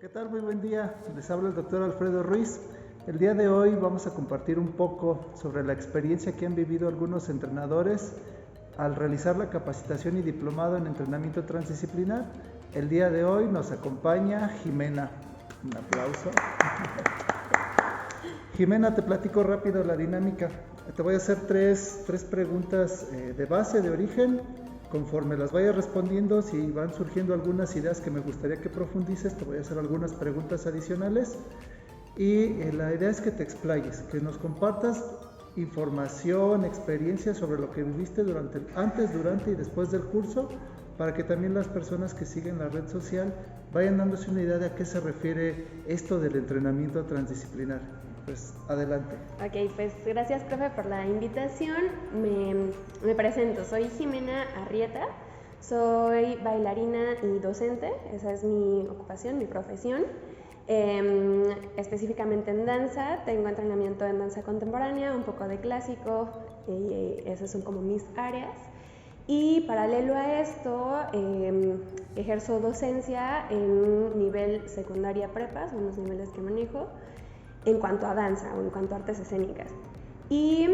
¿Qué tal? Muy buen día. Les habla el doctor Alfredo Ruiz. El día de hoy vamos a compartir un poco sobre la experiencia que han vivido algunos entrenadores al realizar la capacitación y diplomado en entrenamiento transdisciplinar. El día de hoy nos acompaña Jimena. Un aplauso. Jimena, te platico rápido la dinámica. Te voy a hacer tres preguntas de base, de origen. Conforme las vayas respondiendo, si van surgiendo algunas ideas que me gustaría que profundices, te voy a hacer algunas preguntas adicionales. Y la idea es que te explayes, que nos compartas información, experiencia sobre lo que viviste antes, durante y después del curso, para que también las personas que siguen la red social vayan dándose una idea de a qué se refiere esto del entrenamiento transdisciplinar. Pues adelante. Ok, pues gracias, profe, por la invitación. Me presento, soy Jimena Arrieta, soy bailarina y docente, esa es mi ocupación, mi profesión. Específicamente en danza, tengo entrenamiento en danza contemporánea, un poco de clásico, esas son como mis áreas. Y paralelo a esto, ejerzo docencia en nivel secundaria prepa, son los niveles que manejo, en cuanto a danza o en cuanto a artes escénicas. Y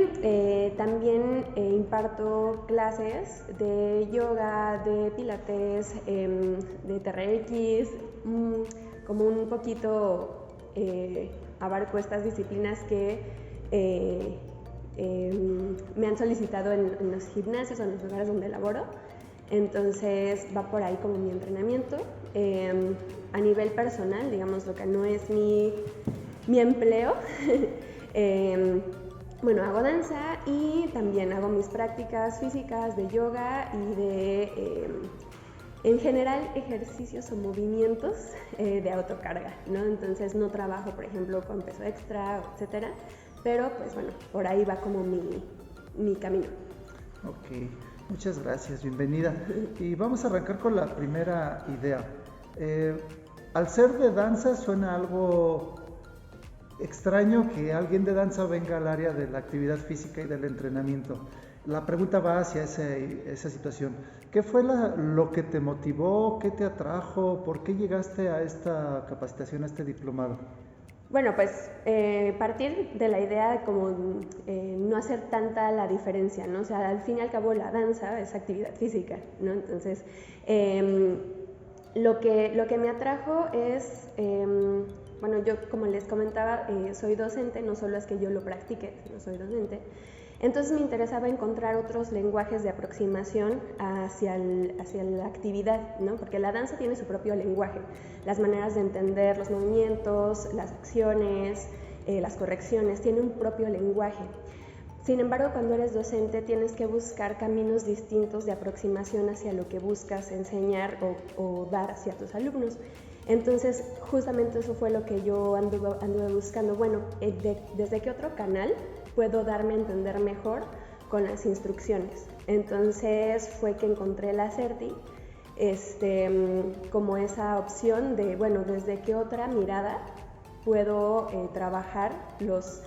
también imparto clases de yoga, de pilates, de TRX, como un poquito abarco estas disciplinas que me han solicitado en los gimnasios o en los lugares donde laboro. Entonces va por ahí como mi entrenamiento. A nivel personal, digamos, lo que no es mi empleo, bueno, hago danza y también hago mis prácticas físicas de yoga y de, en general, ejercicios o movimientos de autocarga, ¿no? Entonces no trabajo, por ejemplo, con peso extra, etcétera, pero pues bueno, por ahí va como mi camino. Ok, muchas gracias, bienvenida. Y vamos a arrancar con la primera idea. Al ser de danza suena algo extraño que alguien de danza venga al área de la actividad física y del entrenamiento. La pregunta va hacia esa situación. ¿Qué fue lo que te motivó? ¿Qué te atrajo? ¿Por qué llegaste a esta capacitación, a este diplomado? Bueno, pues partir de la idea de como no hacer tanta la diferencia, ¿no? O sea, al fin y al cabo la danza es actividad física, ¿no? Entonces, lo que me atrajo es, bueno, yo como les comentaba, soy docente, no solo es que yo lo practique, sino soy docente. Entonces me interesaba encontrar otros lenguajes de aproximación hacia la actividad, ¿no? Porque la danza tiene su propio lenguaje, las maneras de entender los movimientos, las acciones, las correcciones, tiene un propio lenguaje. Sin embargo, cuando eres docente tienes que buscar caminos distintos de aproximación hacia lo que buscas enseñar o dar hacia tus alumnos. Entonces, justamente eso fue lo que yo anduve buscando. Bueno, ¿desde qué otro canal puedo darme a entender mejor con las instrucciones? Entonces fue que encontré la CERTI como esa opción de, bueno, ¿desde qué otra mirada puedo trabajar los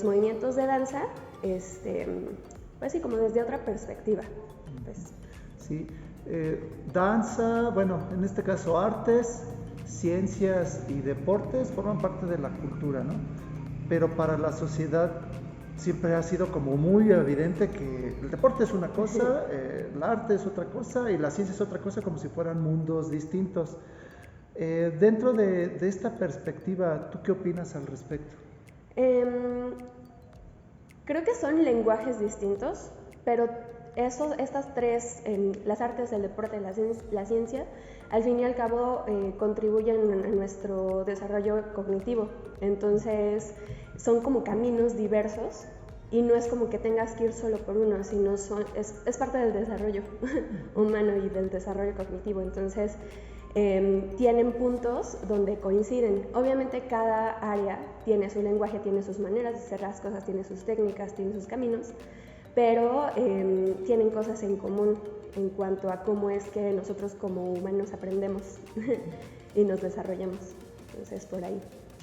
movimientos de danza, pues sí, como desde otra perspectiva? Pues. Sí, danza, bueno, en este caso artes, ciencias y deportes forman parte de la cultura, ¿no? Pero para la sociedad siempre ha sido como muy evidente que el deporte es una cosa, el arte es otra cosa y la ciencia es otra cosa, como si fueran mundos distintos. Dentro de esta perspectiva, ¿tú qué opinas al respecto? Creo que son lenguajes distintos, pero estas tres, las artes, el deporte y la ciencia, al fin y al cabo contribuyen a nuestro desarrollo cognitivo. Entonces son como caminos diversos y no es como que tengas que ir solo por uno, sino es parte del desarrollo humano y del desarrollo cognitivo. Entonces tienen puntos donde coinciden. Obviamente cada área tiene su lenguaje, tiene sus maneras de hacer las cosas, tiene sus técnicas, tiene sus caminos, pero tienen cosas en común en cuanto a cómo es que nosotros como humanos aprendemos y nos desarrollamos. Entonces, por ahí.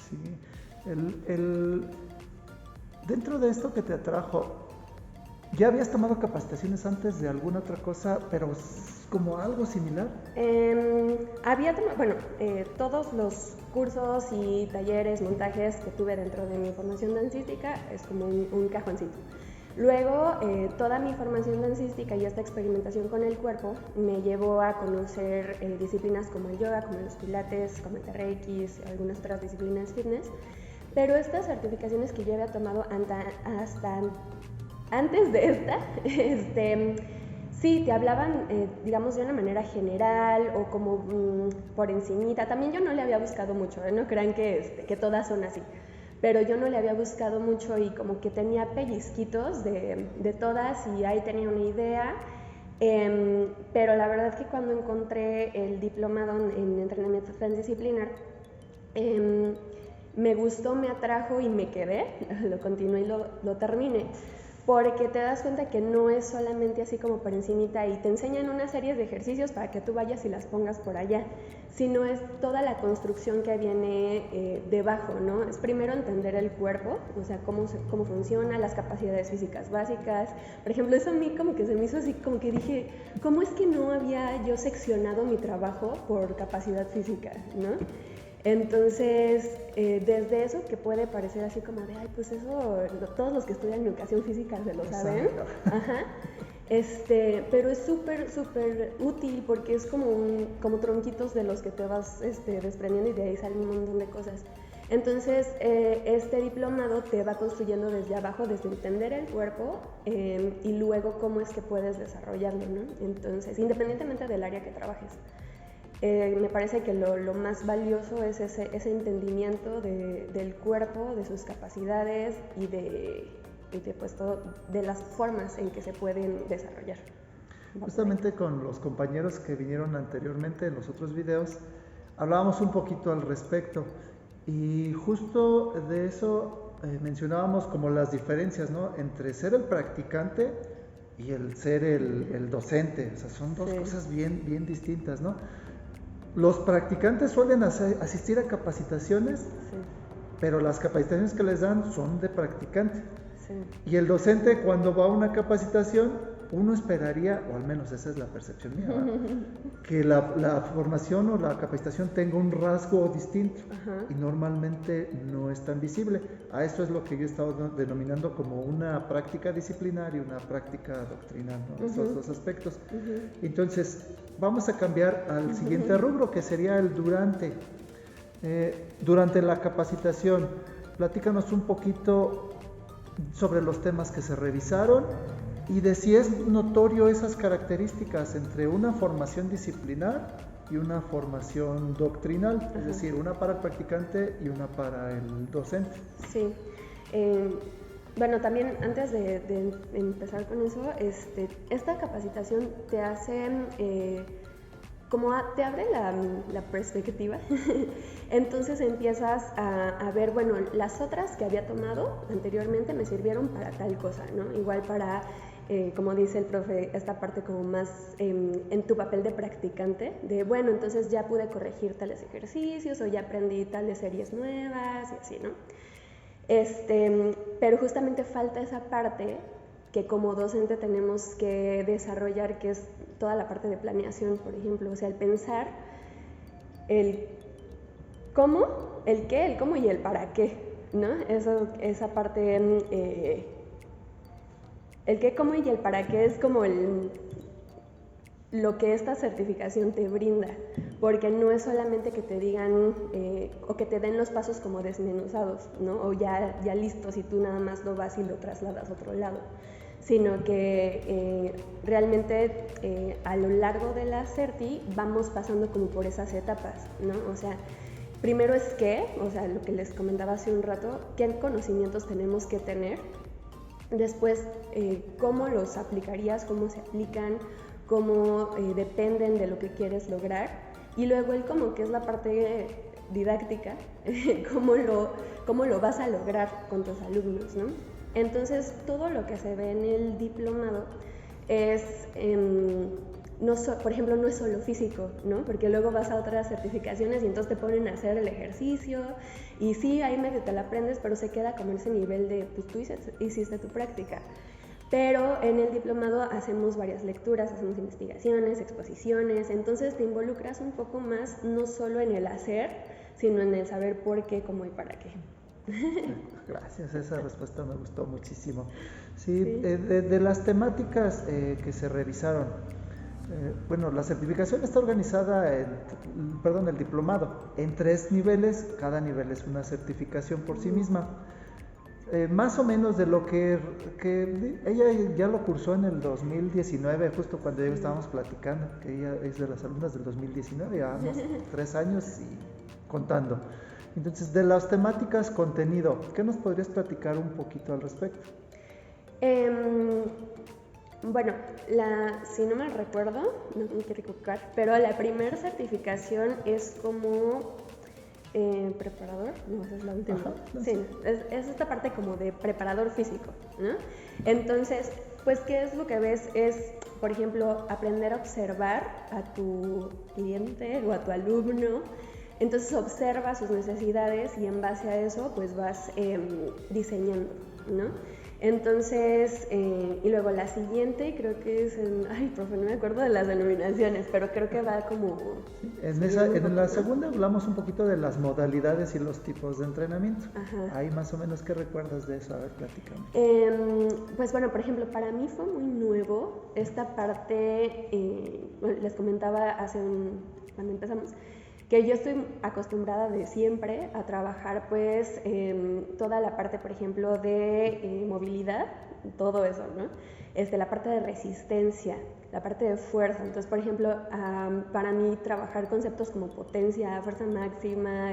Sí. Dentro de esto que te atrajo, ¿ya habías tomado capacitaciones antes de alguna otra cosa, pero como algo similar? todos los cursos y talleres, montajes que tuve dentro de mi formación dancística es como un cajoncito. Luego, toda mi formación dancística y esta experimentación con el cuerpo me llevó a conocer disciplinas como el yoga, como los pilates, como el TRX, algunas otras disciplinas fitness. Pero estas certificaciones que yo había tomado hasta antes de esta, sí, te hablaban, digamos, de una manera general o como por encimita. También yo no le había buscado mucho, no crean que todas son así. Pero yo no le había buscado mucho y como que tenía pellizquitos de todas y ahí tenía una idea. Pero la verdad que cuando encontré el diplomado en entrenamiento transdisciplinar, me gustó, me atrajo y me quedé, lo continué y lo terminé. Porque te das cuenta que no es solamente así como por encimita y te enseñan una serie de ejercicios para que tú vayas y las pongas por allá, sino es toda la construcción que viene debajo, ¿no? Es primero entender el cuerpo, o sea, cómo funciona, las capacidades físicas básicas. Por ejemplo, eso a mí como que se me hizo así, como que dije, ¿cómo es que no había yo seccionado mi trabajo por capacidad física, ¿no? Entonces, desde eso que puede parecer así como de, ay, pues eso, todos los que estudian educación física se lo saben. Ajá. Pero es súper, súper útil porque es como tronquitos de los que te vas desprendiendo y de ahí salen un montón de cosas. Entonces, este diplomado te va construyendo desde abajo, desde entender el cuerpo y luego cómo es que puedes desarrollarlo, ¿no? Entonces, independientemente del área que trabajes. Me parece que lo más valioso es ese entendimiento del cuerpo, de sus capacidades y de las formas en que se pueden desarrollar. Justamente con los compañeros que vinieron anteriormente en los otros videos, hablábamos un poquito al respecto y justo de eso mencionábamos como las diferencias, ¿no? Entre ser el practicante y el ser el docente. O sea, son dos cosas bien, bien distintas, ¿no? Los practicantes suelen asistir a capacitaciones, pero las capacitaciones que les dan son de practicante. Y el docente, cuando va a una capacitación, uno esperaría, o al menos esa es la percepción mía, que la formación o la capacitación tenga un rasgo distinto. Y normalmente no es tan visible. A eso es lo que yo he estado denominando como una práctica disciplinar y una práctica doctrinal, ¿no? Esos dos aspectos. Entonces, vamos a cambiar al siguiente rubro, que sería el durante. Durante la capacitación, platícanos un poquito sobre los temas que se revisaron y de si es notorio esas características entre una formación disciplinar y una formación doctrinal, es decir, una para el practicante y una para el docente. Sí. Bueno, también antes de empezar con eso, esta capacitación te hace te abre la perspectiva. Entonces empiezas a ver, bueno, las otras que había tomado anteriormente me sirvieron para tal cosa, ¿no? Igual para, como dice el profe, esta parte como más en tu papel de practicante, de bueno, entonces ya pude corregir tales ejercicios o ya aprendí tales series nuevas y así, ¿no? Pero justamente falta esa parte que como docente tenemos que desarrollar, que es toda la parte de planeación, por ejemplo, o sea, el pensar el cómo, el qué, el cómo y el para qué, ¿no? Esa parte, el qué, cómo y el para qué es como lo que esta certificación te brinda, porque no es solamente que te digan o que te den los pasos como desmenuzados, ¿no? O ya listos y tú nada más lo vas y lo trasladas a otro lado, sino que realmente a lo largo de la certi vamos pasando como por esas etapas, ¿no? O sea, primero es o sea, lo que les comentaba hace un rato, qué conocimientos tenemos que tener, después cómo los aplicarías, cómo se aplican, cómo dependen de lo que quieres lograr, y luego el cómo, que es la parte didáctica, cómo lo vas a lograr con tus alumnos, ¿no? Entonces, todo lo que se ve en el diplomado es, por ejemplo, no es solo físico, ¿no? Porque luego vas a otras certificaciones y entonces te ponen a hacer el ejercicio y sí, ahí medio te la aprendes, pero se queda como ese nivel de, pues tú hiciste tu práctica. Pero en el diplomado hacemos varias lecturas, hacemos investigaciones, exposiciones, entonces te involucras un poco más, no solo en el hacer, sino en el saber por qué, cómo y para qué. Gracias, esa respuesta me gustó muchísimo. Sí, sí. De las temáticas que se revisaron, bueno, la certificación está organizada, el diplomado, en 3 niveles, cada nivel es una certificación por sí misma. Más o menos de lo que ella ya lo cursó en el 2019, justo cuando ya estábamos platicando, que ella es de las alumnas del 2019, llevamos 3 años y contando. Entonces, de las temáticas contenido, ¿qué nos podrías platicar un poquito al respecto? Bueno, si no me recuerdo, no me quiero equivocar, pero la primera certificación es como preparador, no, esa es la última. Ajá, no sé. Sí, es esta parte como de preparador físico, ¿no? Entonces, pues, ¿qué es lo que ves? Es, por ejemplo, aprender a observar a tu cliente o a tu alumno. Entonces observa sus necesidades y en base a eso pues vas diseñando, ¿no? Entonces, y luego la siguiente creo que es profe, no me acuerdo de las denominaciones, pero creo que va como... En la segunda hablamos un poquito de las modalidades y los tipos de entrenamiento. Ajá. Ahí más o menos, ¿qué recuerdas de eso? A ver, platícame. Pues bueno, por ejemplo, para mí fue muy nuevo esta parte, les comentaba cuando empezamos, que yo estoy acostumbrada de siempre a trabajar pues toda la parte, por ejemplo, de movilidad, todo eso, ¿no? La parte de resistencia, la parte de fuerza. Entonces, por ejemplo, para mí trabajar conceptos como potencia, fuerza máxima,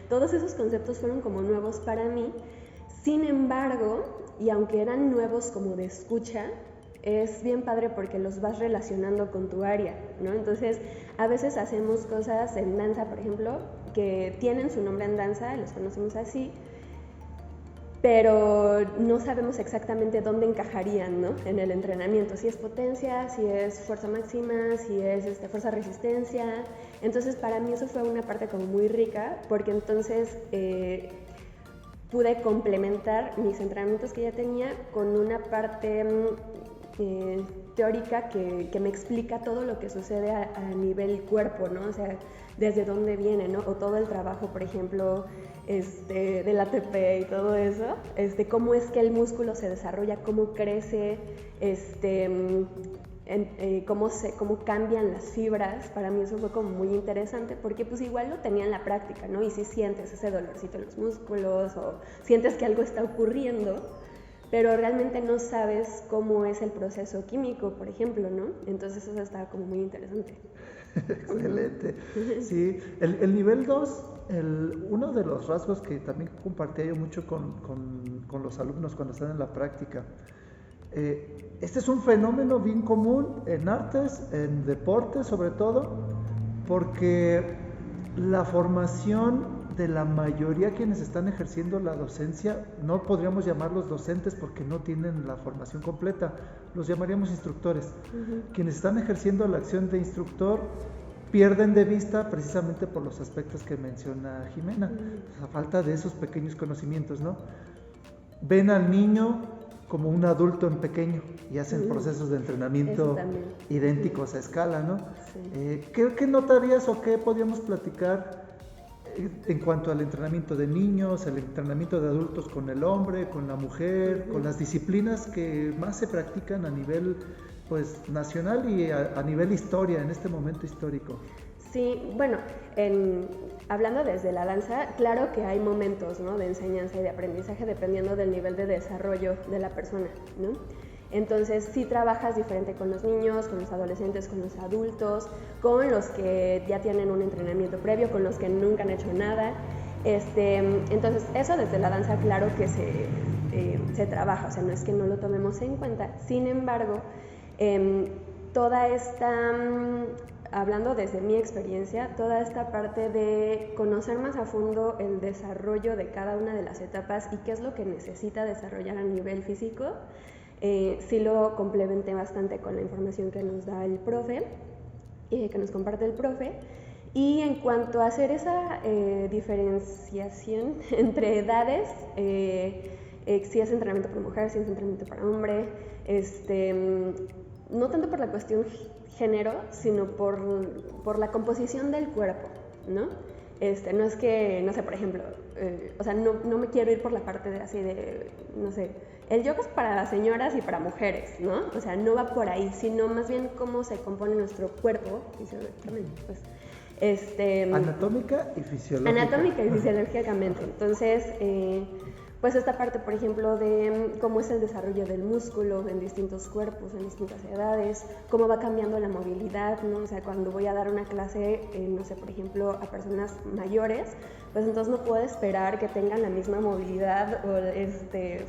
todos esos conceptos fueron como nuevos para mí. Sin embargo, y aunque eran nuevos como de escucha, es bien padre porque los vas relacionando con tu área, ¿no? Entonces, a veces hacemos cosas en danza, por ejemplo, que tienen su nombre en danza, los conocemos así, pero no sabemos exactamente dónde encajarían, ¿no? En el entrenamiento, si es potencia, si es fuerza máxima, si es fuerza resistencia. Entonces, para mí eso fue una parte como muy rica, porque entonces pude complementar mis entrenamientos que ya tenía con una parte teórica que me explica todo lo que sucede a nivel cuerpo, ¿no? O sea, desde dónde viene, ¿no? O todo el trabajo, por ejemplo, del ATP y todo eso, cómo es que el músculo se desarrolla, cómo crece, cómo cambian las fibras. Para mí eso fue como muy interesante porque pues igual lo tenía en la práctica, ¿no? Y si sientes ese dolorcito en los músculos o sientes que algo está ocurriendo, pero realmente no sabes cómo es el proceso químico, por ejemplo, ¿no? Entonces eso estaba como muy interesante. Excelente. Sí, el nivel 2, uno de los rasgos que también compartía yo mucho con los alumnos cuando están en la práctica, este es un fenómeno bien común en artes, en deportes sobre todo, porque la formación de la mayoría quienes están ejerciendo la docencia, no podríamos llamarlos docentes porque no tienen la formación completa, los llamaríamos instructores. Uh-huh. Quienes están ejerciendo la acción de instructor pierden de vista precisamente por los aspectos que menciona Jimena, a falta de esos pequeños conocimientos, ¿no? Ven al niño como un adulto en pequeño y hacen procesos de entrenamiento idénticos a escala, ¿no? Sí. ¿Qué notarías o qué podríamos platicar en cuanto al entrenamiento de niños, el entrenamiento de adultos con el hombre, con la mujer, con las disciplinas que más se practican a nivel pues nacional y a nivel historia, en este momento histórico? Sí, bueno, hablando desde la danza, claro que hay momentos, ¿no?, de enseñanza y de aprendizaje dependiendo del nivel de desarrollo de la persona, ¿no? Entonces sí trabajas diferente con los niños, con los adolescentes, con los adultos, con los que ya tienen un entrenamiento previo, con los que nunca han hecho nada. Entonces eso desde la danza claro que se trabaja, o sea, no es que no lo tomemos en cuenta. Sin embargo, toda esta, hablando desde mi experiencia, toda esta parte de conocer más a fondo el desarrollo de cada una de las etapas y qué es lo que necesita desarrollar a nivel físico, sí lo complementé bastante con la información que nos da el profe, que nos comparte el profe. Y en cuanto a hacer esa diferenciación entre edades, si es entrenamiento para mujer, si es entrenamiento para hombre, no tanto por la cuestión género, sino por la composición del cuerpo, ¿no? No es que, no sé, por ejemplo, o sea, no me quiero ir por la parte de así de, no sé, el yoga es para señoras y para mujeres, ¿no? O sea, no va por ahí, sino más bien cómo se compone nuestro cuerpo, fisiológicamente, pues. Anatómica y fisiológica. Anatómica y fisiológicamente. Entonces, pues esta parte, por ejemplo, de cómo es el desarrollo del músculo en distintos cuerpos, en distintas edades, cómo va cambiando la movilidad, ¿no? O sea, cuando voy a dar una clase, no sé, por ejemplo, a personas mayores, pues entonces no puedo esperar que tengan la misma movilidad o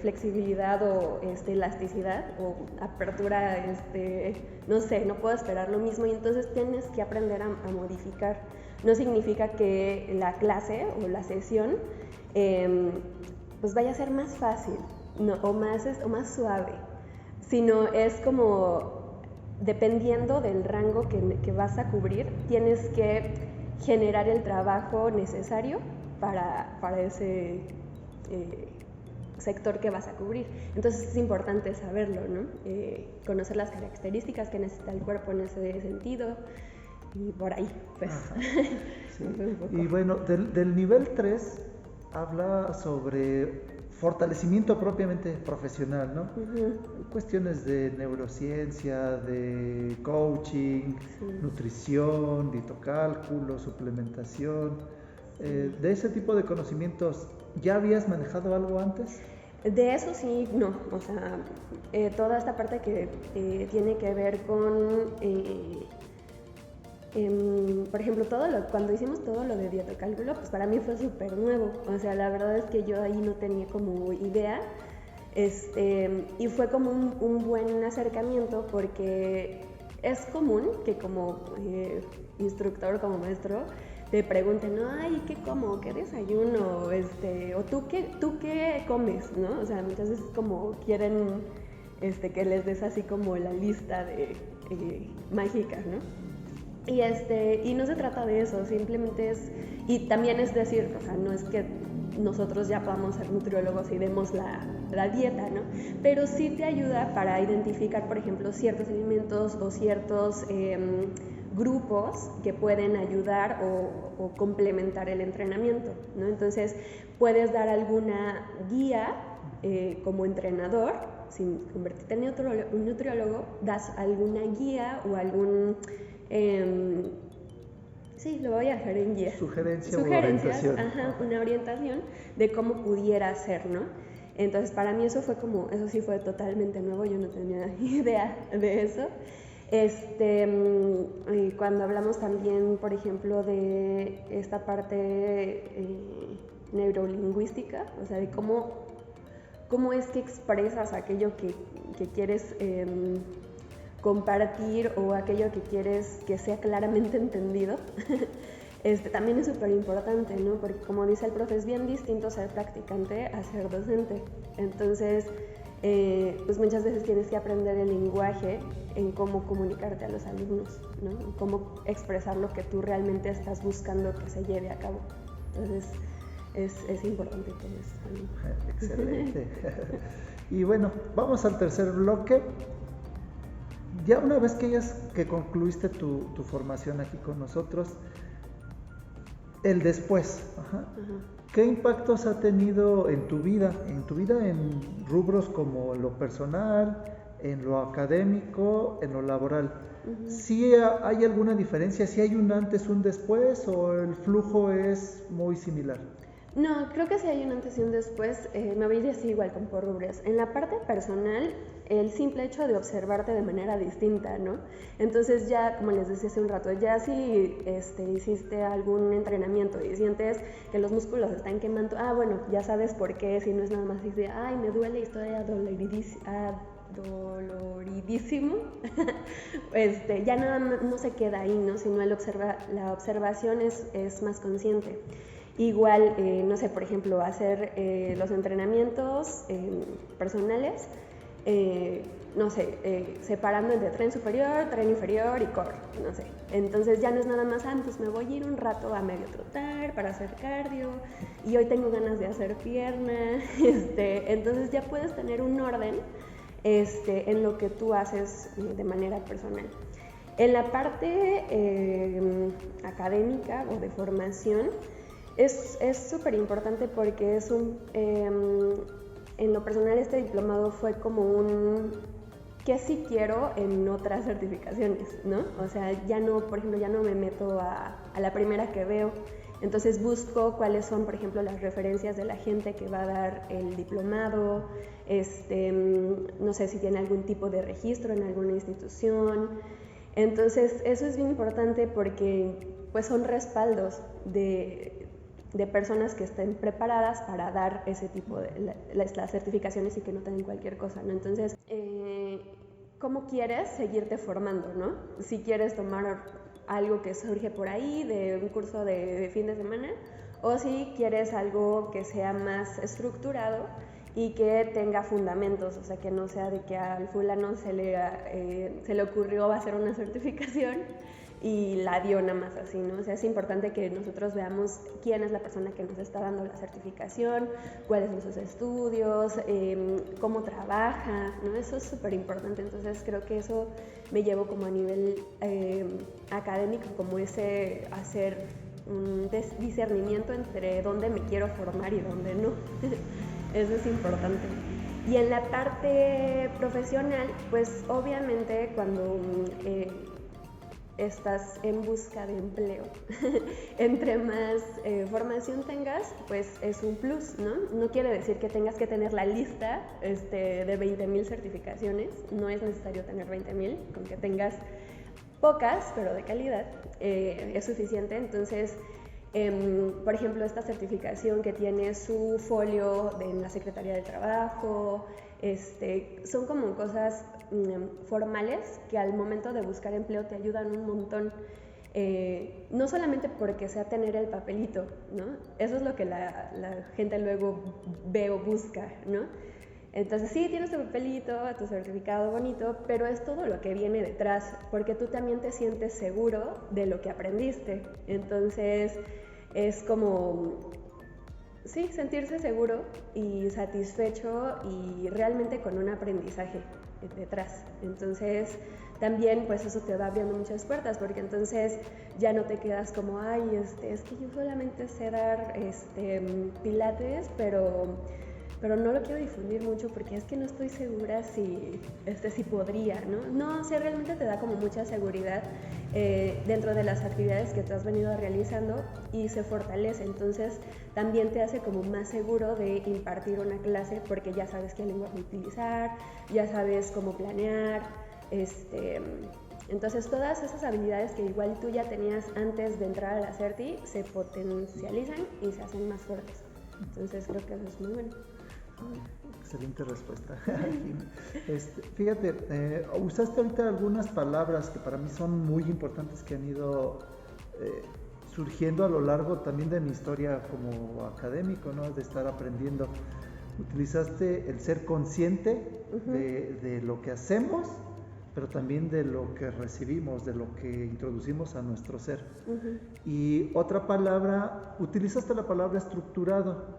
flexibilidad o elasticidad o apertura, no sé, no puedo esperar lo mismo y entonces tienes que aprender a modificar. No significa que la clase o la sesión pues vaya a ser más fácil, ¿no? o más suave, sino es como dependiendo del rango que vas a cubrir, tienes que generar el trabajo necesario para ese sector que vas a cubrir. Entonces es importante saberlo, ¿no? Conocer las características que necesita el cuerpo en ese sentido y por ahí, pues. Sí. Y bueno, del nivel 3 habla sobre fortalecimiento propiamente profesional, ¿no? Uh-huh. Cuestiones de neurociencia, de coaching, sí, nutrición, ditocálculo, suplementación. De ese tipo de conocimientos, ¿ya habías manejado algo antes? De eso sí, no. O sea, toda esta parte que tiene que ver con... por ejemplo, cuando hicimos todo lo de dietocálculo, pues para mí fue súper nuevo. O sea, la verdad es que yo ahí no tenía como idea. Y fue como un buen acercamiento porque es común que como instructor, como maestro, te pregunten, ay, ¿qué como? ¿Qué desayuno? O ¿tú qué comes? ¿no? O sea, muchas veces como quieren que les des así como la lista de mágica, ¿no? Y no se trata de eso, simplemente es, y también es decir, o sea, no es que nosotros ya podamos ser nutriólogos y demos la dieta, ¿no? Pero sí te ayuda para identificar, por ejemplo, ciertos alimentos o ciertos grupos que pueden ayudar o complementar el entrenamiento, ¿no? Entonces, puedes dar alguna guía como entrenador, sin convertirte en un nutriólogo, das alguna guía o algún... sí, lo voy a dejar en guía. Sugerencias, orientación. Ajá, una orientación de cómo pudiera ser, ¿no? Entonces, para mí eso sí fue totalmente nuevo, yo no tenía idea de eso. Cuando hablamos también, por ejemplo, de esta parte neurolingüística, o sea, de cómo es que expresas aquello que quieres compartir o aquello que quieres que sea claramente entendido, también es súper importante, ¿no? Porque como dice el profe, es bien distinto ser practicante a ser docente. Entonces, pues muchas veces tienes que aprender el lenguaje en cómo comunicarte a los alumnos, ¿no? Cómo expresar lo que tú realmente estás buscando que se lleve a cabo. Entonces, es importante todo eso. Excelente. Y bueno, vamos al tercer bloque. Ya una vez que concluiste tu formación aquí con nosotros, el después, ¿qué impactos ha tenido en tu vida en rubros como lo personal, en lo académico, en lo laboral? Uh-huh. ¿Sí hay alguna diferencia? ¿Sí hay un antes, un después o el flujo es muy similar? No, creo que sí hay un antes y un después. Me voy a ir así igual con por rubros. En la parte personal, el simple hecho de observarte de manera distinta, ¿no? Entonces ya, como les decía hace un rato, ya si hiciste algún entrenamiento y sientes que los músculos están quemando, bueno, ya sabes por qué, si no es nada más decir, ay, me duele y estoy doloridísimo, ya nada no se queda ahí, ¿no? Sino la observación es más consciente. Igual, no sé, por ejemplo, hacer los entrenamientos personales, no sé, separando entre tren superior, tren inferior y core, no sé. Entonces ya no es nada más, pues me voy a ir un rato a medio trotar para hacer cardio y hoy tengo ganas de hacer pierna, entonces ya puedes tener un orden en lo que tú haces de manera personal. En la parte académica o de formación es súper importante porque es en lo personal este diplomado fue como un que sí quiero en otras certificaciones, ¿no? O sea, ya no, por ejemplo, ya no me meto a la primera que veo, entonces busco cuáles son, por ejemplo, las referencias de la gente que va a dar el diplomado, no sé si tiene algún tipo de registro en alguna institución. Entonces, eso es bien importante porque pues son respaldos de personas que estén preparadas para dar ese tipo de las certificaciones y que no tengan cualquier cosa, ¿no? Entonces, ¿cómo quieres seguirte formando, no? Si quieres tomar algo que surge por ahí de un curso de fin de semana, o si quieres algo que sea más estructurado y que tenga fundamentos, o sea, que no sea de que al fulano se le ocurrió hacer una certificación y la dio nada más así, ¿no? O sea, es importante que nosotros veamos quién es la persona que nos está dando la certificación, cuáles son sus estudios, cómo trabaja, ¿no? Eso es súper importante, entonces creo que eso me llevo como a nivel académico, como ese hacer un discernimiento entre dónde me quiero formar y dónde no. Eso es importante. Y en la parte profesional, pues obviamente cuando estás en busca de empleo, entre más formación tengas, pues es un plus, ¿no? No quiere decir que tengas que tener la lista de 20,000 certificaciones, no es necesario tener 20,000, con que tengas pocas, pero de calidad, es suficiente. Entonces, por ejemplo, esta certificación que tiene su folio en la Secretaría de Trabajo, son como cosas formales que al momento de buscar empleo te ayudan un montón. No solamente porque sea tener el papelito, ¿no? Eso es lo que la gente luego ve o busca, ¿no? Entonces sí, tienes tu papelito, tu certificado bonito, pero es todo lo que viene detrás, porque tú también te sientes seguro de lo que aprendiste. Entonces es como, sí, sentirse seguro y satisfecho y realmente con un aprendizaje detrás. Entonces también pues eso te va abriendo muchas puertas, porque entonces ya no te quedas como, ay, es que yo solamente sé dar pilates, pero no lo quiero difundir mucho porque es que no estoy segura si podría, ¿no? No, o sea, realmente te da como mucha seguridad dentro de las actividades que tú has venido realizando y se fortalece, entonces también te hace como más seguro de impartir una clase porque ya sabes qué lenguaje utilizar, ya sabes cómo planear, entonces todas esas habilidades que igual tú ya tenías antes de entrar a la CERTI se potencializan y se hacen más fuertes, entonces creo que eso es muy bueno. Excelente respuesta. Fíjate, usaste ahorita algunas palabras que para mí son muy importantes que han ido surgiendo a lo largo también de mi historia como académico, ¿no? De estar aprendiendo. Utilizaste el ser consciente de lo que hacemos, pero también de lo que recibimos, de lo que introducimos a nuestro ser. Y otra palabra, utilizaste la palabra estructurado.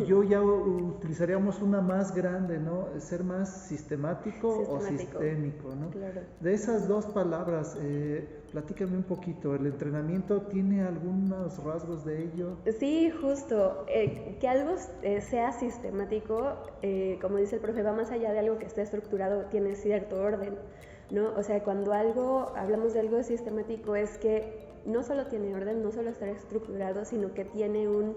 Yo ya utilizaríamos una más grande, ¿no? Ser más sistemático o sistémico, ¿no? Claro. De esas dos palabras, platícame un poquito. ¿El entrenamiento tiene algunos rasgos de ello? Sí, justo. Que algo sea sistemático, como dice el profe, va más allá de algo que esté estructurado, tiene cierto orden, ¿no? O sea, cuando hablamos de algo sistemático es que no solo tiene orden, no solo está estructurado, sino que tiene un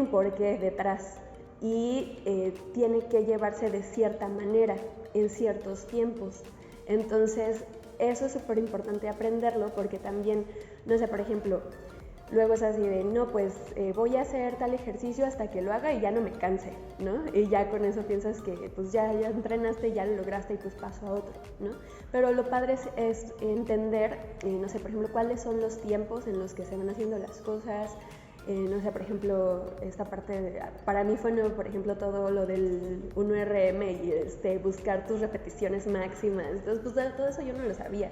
porqué detrás y tiene que llevarse de cierta manera en ciertos tiempos. Entonces, eso es súper importante aprenderlo porque también, no sé, por ejemplo, luego es así de, no, pues voy a hacer tal ejercicio hasta que lo haga y ya no me canse, ¿no? Y ya con eso piensas que pues ya entrenaste, ya lo lograste y pues paso a otro, ¿no? Pero lo padre es entender, no sé, por ejemplo, cuáles son los tiempos en los que se van haciendo las cosas, no sé, por ejemplo, esta parte, para mí fue nuevo, por ejemplo, todo lo del 1RM y buscar tus repeticiones máximas. Entonces, pues todo eso yo no lo sabía.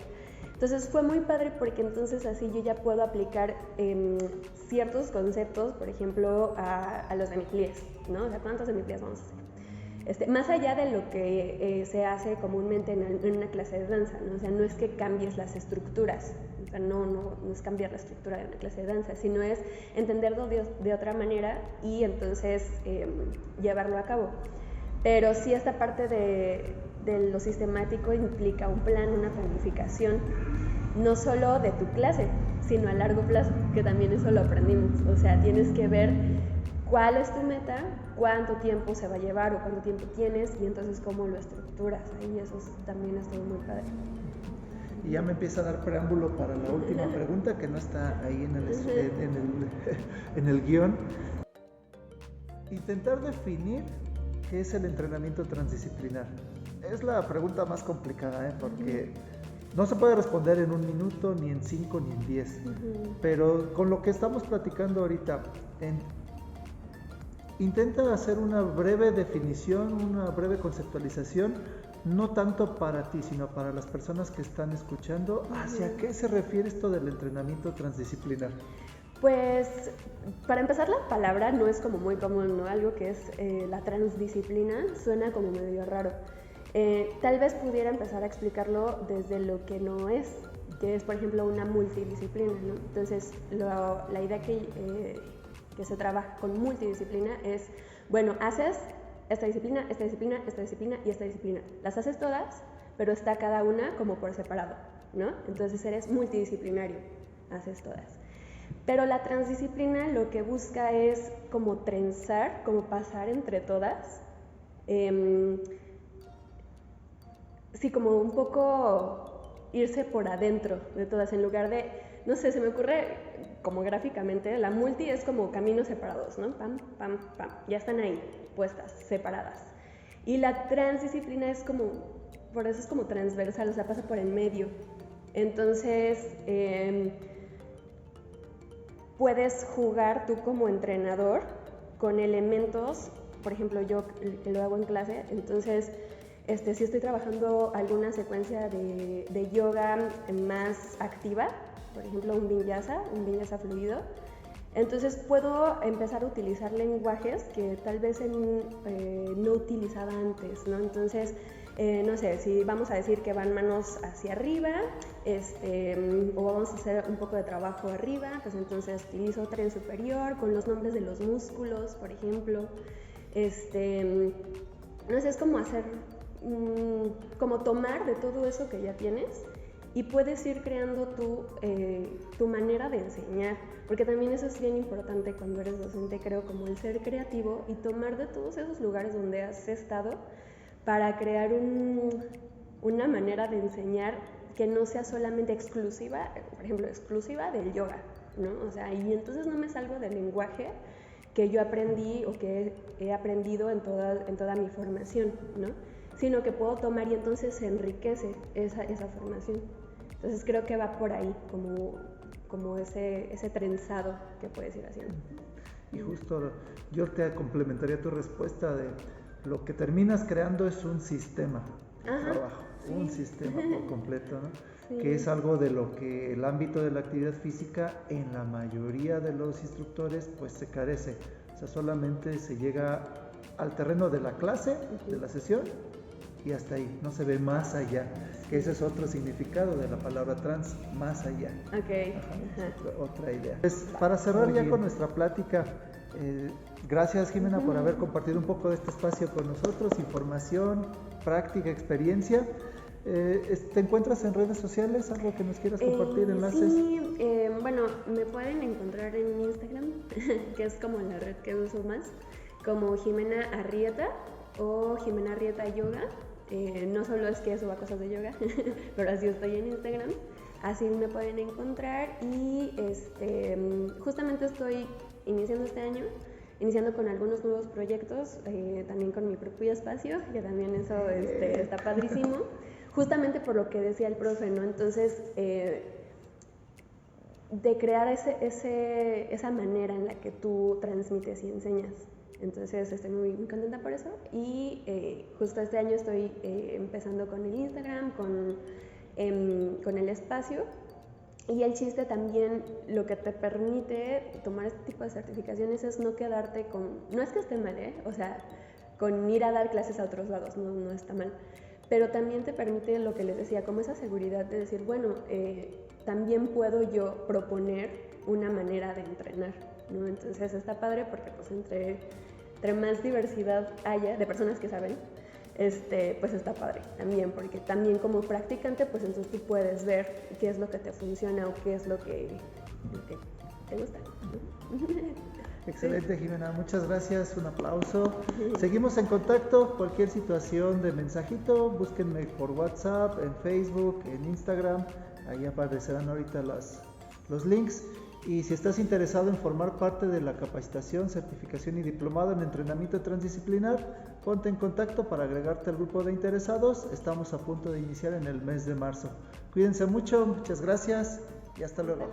Entonces fue muy padre porque entonces así yo ya puedo aplicar ciertos conceptos, por ejemplo, a los hemiplíes, ¿no? O sea, ¿cuántos hemiplíes vamos a hacer? Más allá de lo que se hace comúnmente en una clase de danza, ¿no? O sea, no es que cambies las estructuras, o sea, no es cambiar la estructura de una clase de danza, sino es entenderlo de otra manera y entonces llevarlo a cabo. Pero sí, esta parte de lo sistemático implica un plan, una planificación, no solo de tu clase, sino a largo plazo, que también eso lo aprendimos. O sea, tienes que ver cuál es tu meta, cuánto tiempo se va a llevar o cuánto tiempo tienes y entonces cómo lo estructuras. Ahí eso también estuvo muy padre. Y ya me empieza a dar preámbulo para la última pregunta que no está ahí en el guión. Intentar definir qué es el entrenamiento transdisciplinar. Es la pregunta más complicada, porque no se puede responder en 1 minuto, ni en 5, ni en 10. Pero con lo que estamos platicando ahorita, intenta hacer una breve definición, una breve conceptualización, no tanto para ti, sino para las personas que están escuchando. ¿Hacia qué se refiere esto del entrenamiento transdisciplinar? Pues, para empezar, la palabra no es como muy común, ¿no? Algo que es la transdisciplina suena como medio raro. Tal vez pudiera empezar a explicarlo desde lo que no es, que es, por ejemplo, una multidisciplina, ¿no? Entonces, la idea que se trabaja con multidisciplina es, bueno, haces esta disciplina, esta disciplina, esta disciplina y esta disciplina. Las haces todas, pero está cada una como por separado, ¿no? Entonces eres multidisciplinario, haces todas. Pero la transdisciplina lo que busca es como trenzar, como pasar entre todas. Sí, como un poco irse por adentro de todas, en lugar de, no sé, se me ocurre como gráficamente, la multi es como caminos separados, ¿no? Pam, pam, pam, ya están ahí, puestas, separadas. Y la transdisciplina es como, por eso es como transversal, o sea, pasa por el medio. Entonces, puedes jugar tú como entrenador con elementos, por ejemplo, yo que lo hago en clase, entonces, si estoy trabajando alguna secuencia de yoga más activa, por ejemplo un vinyasa fluido, entonces puedo empezar a utilizar lenguajes que tal vez no utilizaba antes, ¿no? Entonces, no sé, si vamos a decir que van manos hacia arriba, o vamos a hacer un poco de trabajo arriba, pues entonces utilizo tren superior con los nombres de los músculos, por ejemplo. No sé, es como hacer, como tomar de todo eso que ya tienes y puedes ir creando tu manera de enseñar, porque también eso es bien importante cuando eres docente, creo, como el ser creativo y tomar de todos esos lugares donde has estado para crear una manera de enseñar que no sea solamente exclusiva, por ejemplo, exclusiva del yoga, ¿no? O sea, y entonces no me salgo del lenguaje que yo aprendí o que he aprendido en toda mi formación, ¿no? Sino que puedo tomar y entonces se enriquece esa formación. Entonces creo que va por ahí, como ese trenzado que puedes ir haciendo. Y justo yo te complementaría tu respuesta de lo que terminas creando es un sistema de trabajo, sí. Un sistema por completo, ¿no? Sí. Que es algo de lo que el ámbito de la actividad física en la mayoría de los instructores pues se carece. O sea, solamente se llega al terreno de la clase, de la sesión, y hasta ahí, no se ve más allá, que ese es otro significado de la palabra trans, más allá. Ok. Otra idea. Pues para cerrar ya con nuestra plática, gracias Jimena por haber compartido un poco de este espacio con nosotros, información, práctica, experiencia. ¿Te encuentras en redes sociales? ¿Algo que nos quieras compartir, enlaces? Sí, bueno, me pueden encontrar en Instagram, que es como la red que uso más, como Jimena Arrieta o Jimena Arrieta Yoga. No solo es que suba cosas de yoga, pero así estoy en Instagram, así me pueden encontrar y justamente estoy iniciando este año, iniciando con algunos nuevos proyectos, también con mi propio espacio, que también eso está padrísimo, justamente por lo que decía el profe, ¿no? Entonces, de crear esa manera en la que tú transmites y enseñas. Entonces estoy muy, muy contenta por eso y justo este año estoy empezando con el Instagram, con el espacio, y el chiste también, lo que te permite tomar este tipo de certificaciones es no quedarte con, no es que esté mal, o sea, con ir a dar clases a otros lados, no está mal, pero también te permite lo que les decía, como esa seguridad de decir, bueno, también puedo yo proponer una manera de entrenar, ¿no? Entonces está padre porque pues entre más diversidad haya de personas que saben, pues está padre también, porque también como practicante, pues entonces tú puedes ver qué es lo que te funciona o qué es lo que te gusta, ¿no? Excelente, Jimena, muchas gracias, un aplauso. Seguimos en contacto, cualquier situación de mensajito, búsquenme por WhatsApp, en Facebook, en Instagram, ahí aparecerán ahorita los links. Y si estás interesado en formar parte de la capacitación, certificación y diplomado en entrenamiento transdisciplinar, ponte en contacto para agregarte al grupo de interesados. Estamos a punto de iniciar en el mes de marzo. Cuídense mucho, muchas gracias y hasta luego.